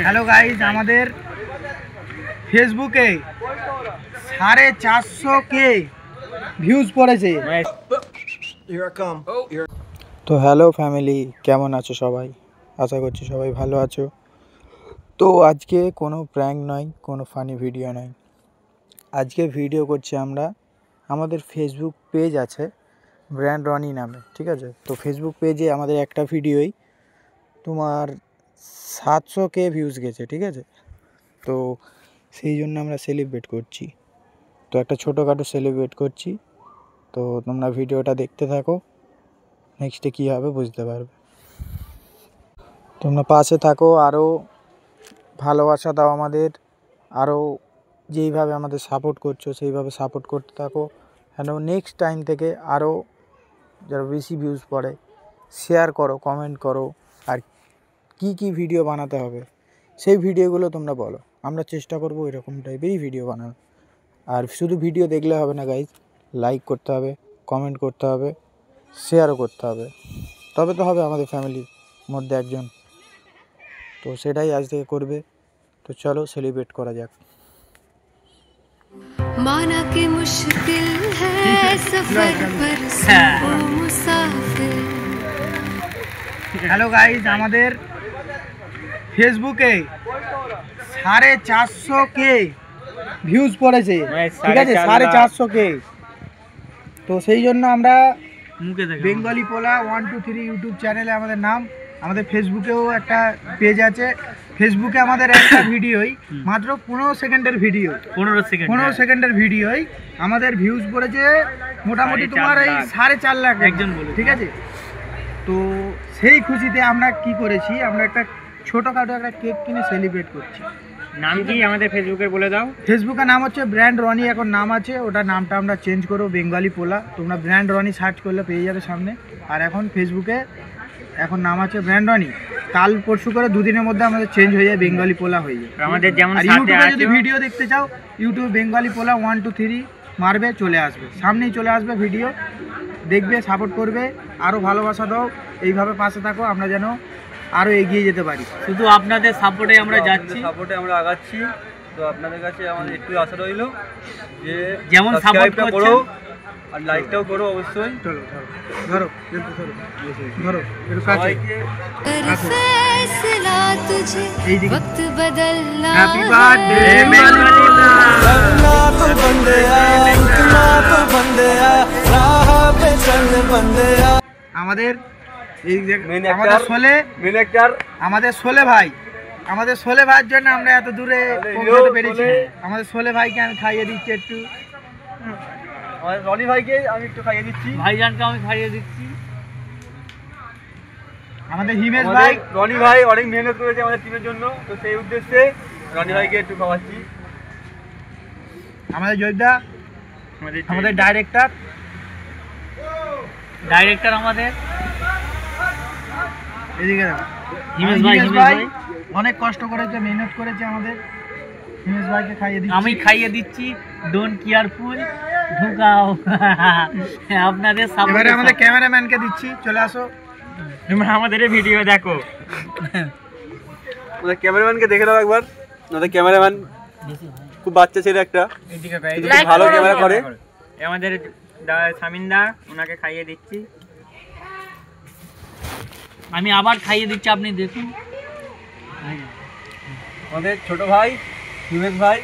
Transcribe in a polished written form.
Hello guys, আমাদের ফেসবুকে 450K views পড়েছে। তো হ্যালো ফ্যামিলি, কেমন আছো সবাই? আশা করছি সবাই ভালো আছো। তো আজকে কোনো প্র্যাঙ্ক নয়, কোনো ফানি ভিডিও নয়। আজকে ভিডিও করছি আমরা, আমাদের ফেসবুক পেজ আছে ব্র্যান্ড রনি নামে, ঠিক আছে? তো ফেসবুক পেজে আমাদের একটা ভিডিওই তোমার 700K ভিউজ গেছে, ঠিক আছে? তো সেই জন্য আমরা সেলিব্রেট করছি। তো একটা ছোটোখাটো সেলিব্রেট করছি। তো তোমরা ভিডিওটা দেখতে থাকো, নেক্সটে কী হবে বুঝতে পারবে। তোমরা পাশে থাকো, আরও ভালোবাসা দাও আমাদের, আরও যেইভাবে আমাদের সাপোর্ট করছো সেইভাবে সাপোর্ট করতে থাকো। কেন নেক্সট টাইম থেকে আরও যারা বেশি ভিউজ পড়ে শেয়ার করো, কমেন্ট করো, আর কি ভিডিও বানাতে হবে সেই ভিডিওগুলো তোমরা বলো। আমরা চেষ্টা করবো এরকম টাইপেরই ভিডিও বানানো। আর শুধু ভিডিও দেখলে হবে না গাইজ, লাইক করতে হবে, কমেন্ট করতে হবে, শেয়ারও করতে হবে, তবে তো হবে আমাদের ফ্যামিলির মধ্যে একজন। তো সেটাই আজ থেকে করবে। তো চলো সেলিব্রেট করা যাক। माना कि मुश्किल है सफर पर ओ मुसाफिर। হ্যালো গাইজ, আমাদের ফেসবুকে 450K ভিউজ পড়েছে, ঠিক আছে? 450K। তো সেই জন্য আমরা বেঙ্গলি পোলা 123 ইউটিউব চ্যানেলে আমাদের নাম, আমাদের ফেসবুকেও একটা পেজ আছে। ফেসবুকে আমাদের একটা ভিডিওই মাত্র 15 সেকেন্ডের ভিডিও, 15 সেকেন্ডের ভিডিওই আমাদের ভিউজ পড়েছে মোটামুটি তোমার এই 4.5 লাখ একজন বলে, ঠিক আছে? তো সেই খুশিতে আমরা কি করেছি, আমরা একটা ছোটোখাটো একটা কেক কিনে সেলিব্রেট করছি। নাম কি আমাদের ফেসবুকের বলে দাও? ফেসবুকের নাম হচ্ছে ব্র্যান্ড রনি, এখন নাম আছে, ওটা নামটা আমরা চেঞ্জ করবো বেঙ্গলি পোলা। তোমরা ব্র্যান্ড রনি সার্চ করলে পেয়ে যাবে সামনে। আর এখন ফেসবুকে এখন নাম আছে ব্র্যান্ড রনি। কাল পরশু করে দুদিনের মধ্যে আমাদের চেঞ্জ হয়ে যায়, বেঙ্গলি পোলা হয়ে যায় আমাদের। যেমন আর ইউটিউবে যদি ভিডিও দেখতে চাও, ইউটিউবে বেঙ্গলি পোলা 123 মারবে, চলে আসবে, সামনেই চলে আসবে ভিডিও, দেখবে, সাপোর্ট করবে, আরও ভালোবাসা দাও, এইভাবে পাশে থাকো, আমরা যেন আরও এগিয়ে যেতে পারি। শুধু আপনাদের সাপোর্টে আমরা যাচ্ছি, সাপোর্টে আমরা আগাচ্ছি। তো আপনাদের কাছে আমাদের একটু আশা রইল যে যেমন সাপোর্ট করো আর লাইকটাও করো অবশ্যই। চলো ধরো ধরো সবাইকে फैसला तुझे वक्त बदलना হ্যাপি বার্থডে আমাদের এই আমাদের সোলে ভাইয়ের জন্য আমরা এত দূরে পৌঁছতে পেরেছি। আমাদের সোলে ভাইকে আমি খাইয়ে দিচ্ছি একটু, আমাদের রনি ভাইকে আমি একটু খাইয়ে দিচ্ছি, ভাইজানকে আমি খাইয়ে দিচ্ছি। আমাদের হিমেশ ভাই, রনি ভাই অনেক মেহনত করেছে আমাদের টিমের জন্য, তো সেই উদ্দেশ্যে রনি ভাইকে একটু খাওয়াচ্ছি। আমাদের জয়দা, আমাদের ডাইরেক্টর আমাদের এদিকে হিমেশ ভাই অনেক কষ্ট করেছে, মেহনত করেছে। আমাদের হিমেশ ভাইকে খাইয়ে দিচ্ছি, আমি খাইয়ে দিচ্ছি। ডোন্ট কেয়ারফুল ঢুকাও আপনাদের সামনে। এবারে আমাদের ক্যামেরাম্যানকে দিচ্ছি, চলে আসো, তোমরা আমাদের ভিডিও দেখো। আমাদের ক্যামেরাম্যানকে দেখে নাও একবার। আমাদের ক্যামেরাম্যান খুব বাচ্চা ছেলে একটা, ভালো ক্যামেরা করে। আমাদের সামিন্দা, ওনাকে খাইয়ে দিচ্ছি। আমি আবার খাইয়ে দিচ্ছি, আপনি দেখুন। আমাদের ছোট ভাই হিমেশ ভাই,